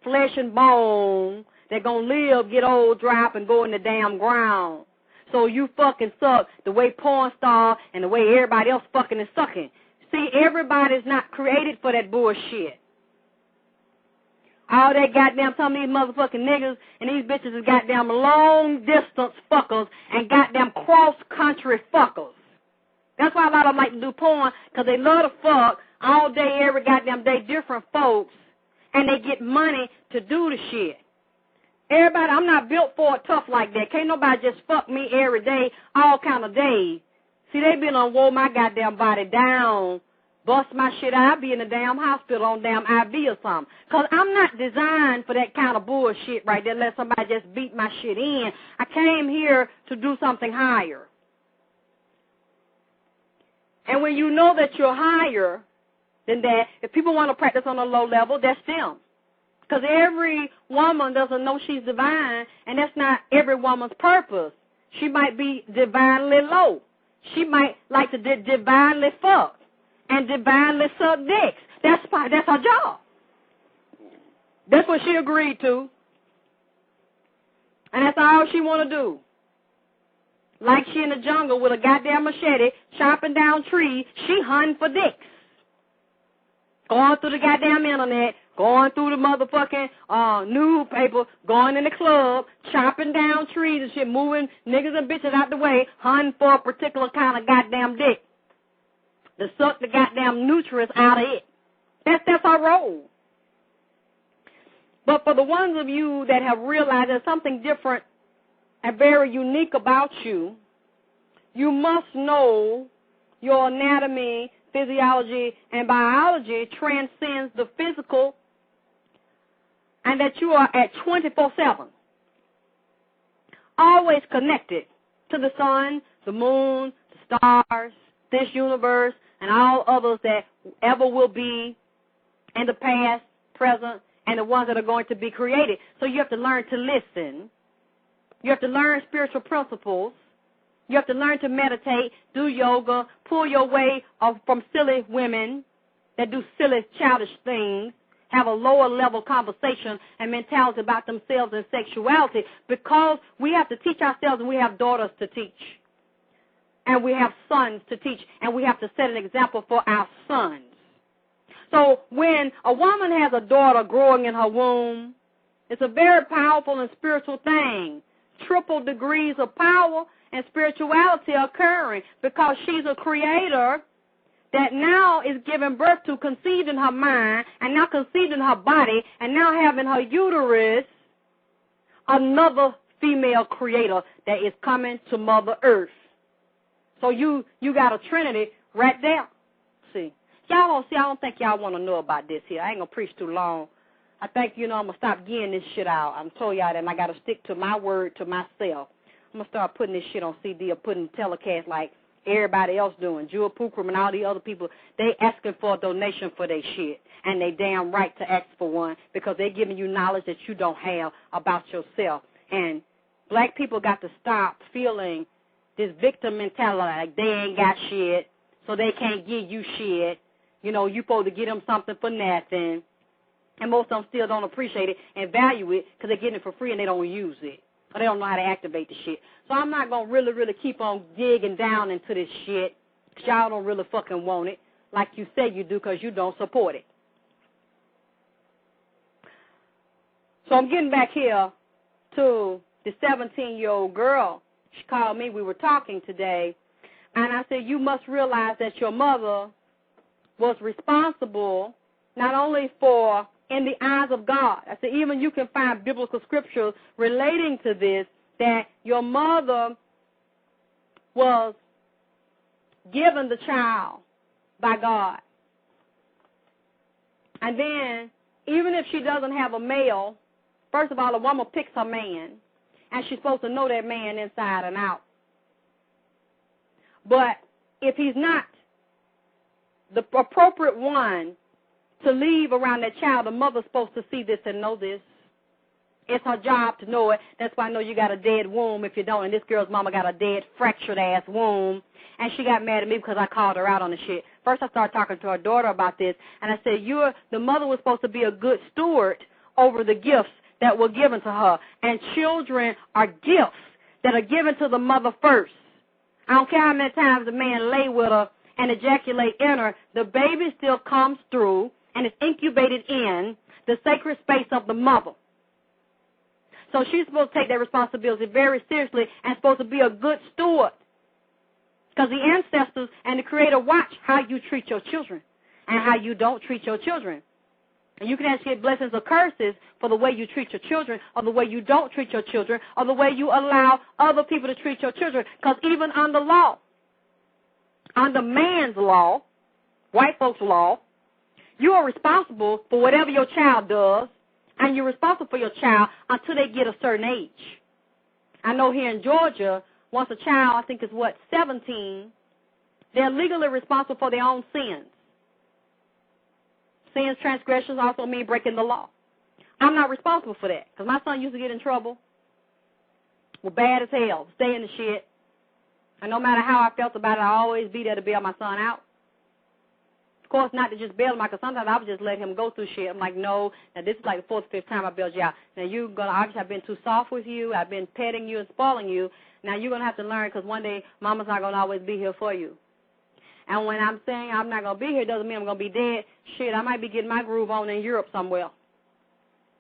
flesh and bone that gonna live, get old, dry up, and go in the damn ground. So you fucking suck the way porn star and the way everybody else fucking is sucking. See, everybody's not created for that bullshit. All that goddamn, some of these motherfucking niggas and these bitches is goddamn long-distance fuckers and goddamn cross-country fuckers. That's why a lot of them like to do porn, because they love to fuck all day, every goddamn day, different folks, and they get money to do the shit. Everybody, I'm not built for it tough like that. Can't nobody just fuck me every day, all kind of days. See, they been on wore my goddamn body down, bust my shit out. I be in the damn hospital on damn IV or something. Because I'm not designed for that kind of bullshit right there, let somebody just beat my shit in. I came here to do something higher. And when you know that you're higher than that, if people want to practice on a low level, that's them. Because every woman doesn't know she's divine, and that's not every woman's purpose. She might be divinely low. She might like to divinely fuck and divinely suck dicks. That's her job. That's what she agreed to. And that's all she want to do. Like she in the jungle with a goddamn machete, chopping down trees, she hunting for dicks. Going through the goddamn internet, going through the motherfucking newspaper, going in the club, chopping down trees and shit, moving niggas and bitches out the way, hunting for a particular kind of goddamn dick to suck the goddamn nutrients out of it. That's our role. But for the ones of you that have realized there's something different and very unique about you, you must know your anatomy, physiology, and biology transcends the physical, and that you are at 24/7, always connected to the sun, the moon, the stars, this universe, and all others that ever will be in the past, present, and the ones that are going to be created. So you have to learn to listen. You have to learn spiritual principles. You have to learn to meditate, do yoga, pull your way from silly women that do silly, childish things, have a lower level conversation and mentality about themselves and sexuality, because we have to teach ourselves, and we have daughters to teach, and we have sons to teach, and we have to set an example for our sons. So when a woman has a daughter growing in her womb, it's a very powerful and spiritual thing. Triple degrees of power and spirituality occurring, because she's a creator that now is giving birth to, conceived in her mind, and now conceived in her body, and now having her uterus another female creator that is coming to Mother Earth. So you got a trinity right there. See, I don't think y'all want to know about this here. I ain't going to preach too long. I think, I'm going to stop getting this shit out. I'm told y'all that, and I got to stick to my word to myself. I'm going to start putting this shit on CD or putting telecast like everybody else doing. Jewel Pookrum and all the other people, they asking for a donation for their shit. And they damn right to ask for one, because they're giving you knowledge that you don't have about yourself. And black people got to stop feeling this victim mentality, like they ain't got shit, so they can't give you shit. You supposed to give them something for nothing. And most of them still don't appreciate it and value it, because they're getting it for free and they don't use it. Or they don't know how to activate the shit. So I'm not going to really, really keep on digging down into this shit, because y'all don't really fucking want it like you say you do, because you don't support it. So I'm getting back here to the 17-year-old girl. She called me. We were talking today. And I said, you must realize that your mother was responsible not only for, in the eyes of God. I said, even you can find biblical scriptures relating to this, that your mother was given the child by God. And then, even if she doesn't have a male, first of all, a woman picks her man, and she's supposed to know that man inside and out. But if he's not the appropriate one to leave around that child, the mother's supposed to see this and know this. It's her job to know it. That's why I know you got a dead womb if you don't. And this girl's mama got a dead, fractured-ass womb. And she got mad at me because I called her out on the shit. First I started talking to her daughter about this, and I said, the mother was supposed to be a good steward over the gifts that were given to her. And children are gifts that are given to the mother first. I don't care how many times a man lay with her and ejaculate in her, the baby still comes through and is incubated in the sacred space of the mother. So she's supposed to take that responsibility very seriously and supposed to be a good steward. Because the ancestors and the Creator watch how you treat your children and how you don't treat your children. And you can actually get blessings or curses for the way you treat your children or the way you don't treat your children or the way you allow other people to treat your children. Because even under law, under man's law, white folks' law, you are responsible for whatever your child does, and you're responsible for your child until they get a certain age. I know here in Georgia, once a child, I think is 17, they're legally responsible for their own sins. Sins, transgressions also mean breaking the law. I'm not responsible for that because my son used to get in trouble. Well, bad as hell, stay in the shit. And no matter how I felt about it, I'll always be there to bail my son out. Of course, not to just bail him out, because sometimes I would just let him go through shit. I'm like, no, now this is like the 4th or 5th time I bailed you out. Now you're going to, obviously I've been too soft with you. I've been petting you and spoiling you. Now you're going to have to learn, because one day mama's not going to always be here for you. And when I'm saying I'm not going to be here, doesn't mean I'm going to be dead. Shit, I might be getting my groove on in Europe somewhere.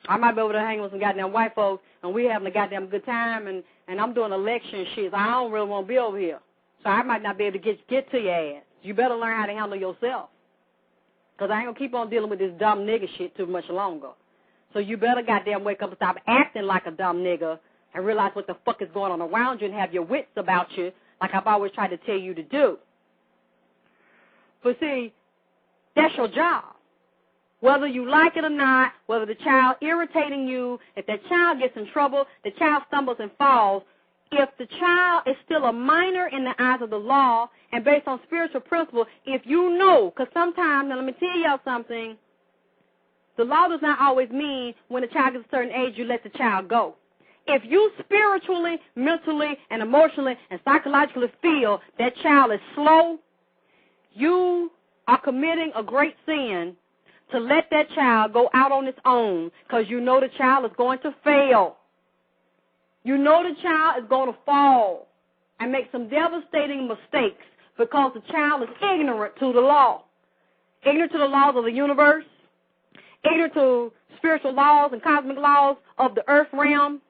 I might be over there hanging with some goddamn white folks, and we having a goddamn good time, and I'm doing election shit. So I don't really want to be over here. So I might not be able to get to your ass. You better learn how to handle yourself. Because I ain't going to keep on dealing with this dumb nigga shit too much longer. So you better goddamn wake up and stop acting like a dumb nigga and realize what the fuck is going on around you and have your wits about you like I've always tried to tell you to do. But see, that's your job. Whether you like it or not, whether the child irritating you, if that child gets in trouble, the child stumbles and falls, if the child is still a minor in the eyes of the law and based on spiritual principle, if you know, because sometimes, now let me tell y'all something, the law does not always mean when the child gets a certain age, you let the child go. If you spiritually, mentally, and emotionally and psychologically feel that child is slow, you are committing a great sin to let that child go out on its own because you know the child is going to fail. You know the child is going to fall and make some devastating mistakes because the child is ignorant to the law. Ignorant to the laws of the universe, ignorant to spiritual laws and cosmic laws of the earth realm,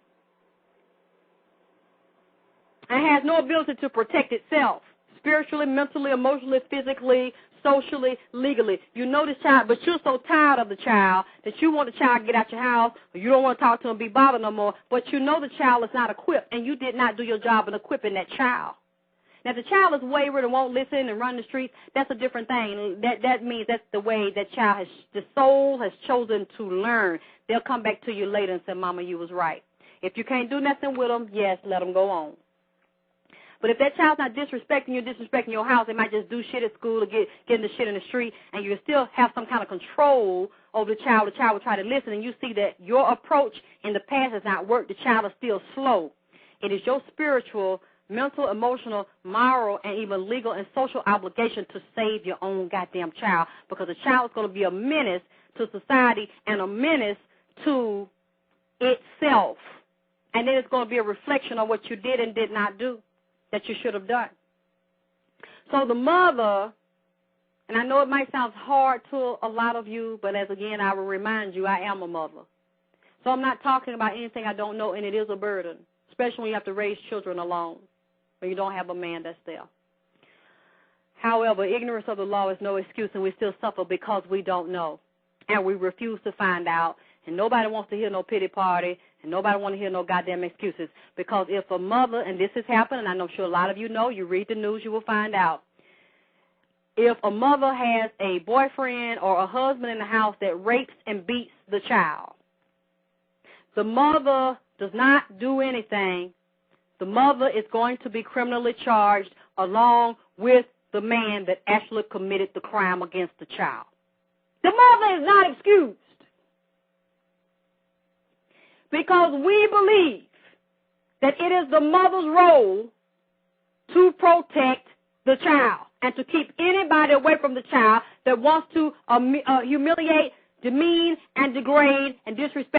and has no ability to protect itself spiritually, mentally, emotionally, physically, socially, legally. You know this child, but you're so tired of the child that you want the child to get out your house, or you don't want to talk to him, be bothered no more, but you know the child is not equipped, and you did not do your job in equipping that child. Now, if the child is wayward and won't listen and run the streets, that's a different thing. That means that's the way that child has, the soul has chosen to learn. They'll come back to you later and say, Mama, you was right. If you can't do nothing with them, yes, let them go on. But if that child's not disrespecting you, disrespecting your house, they might just do shit at school or getting the shit in the street, and you still have some kind of control over the child will try to listen, and you see that your approach in the past has not worked. The child is still slow. It is your spiritual, mental, emotional, moral, and even legal and social obligation to save your own goddamn child, because the child is going to be a menace to society and a menace to itself. And then it's going to be a reflection of what you did and did not do that you should have done. So the mother, and I know it might sound hard to a lot of you, but as again, I will remind you, I am a mother. So I'm not talking about anything I don't know, and it is a burden, especially when you have to raise children alone, when you don't have a man that's there. However, ignorance of the law is no excuse, and we still suffer because we don't know, and we refuse to find out, and nobody wants to hear no pity party, and nobody wants to hear no goddamn excuses. Because if a mother, and this has happened, and I'm sure a lot of you know, you read the news, you will find out. If a mother has a boyfriend or a husband in the house that rapes and beats the child, the mother does not do anything. The mother is going to be criminally charged along with the man that actually committed the crime against the child. The mother is not excused. Because we believe that it is the mother's role to protect the child and to keep anybody away from the child that wants to humiliate, demean, and degrade and disrespect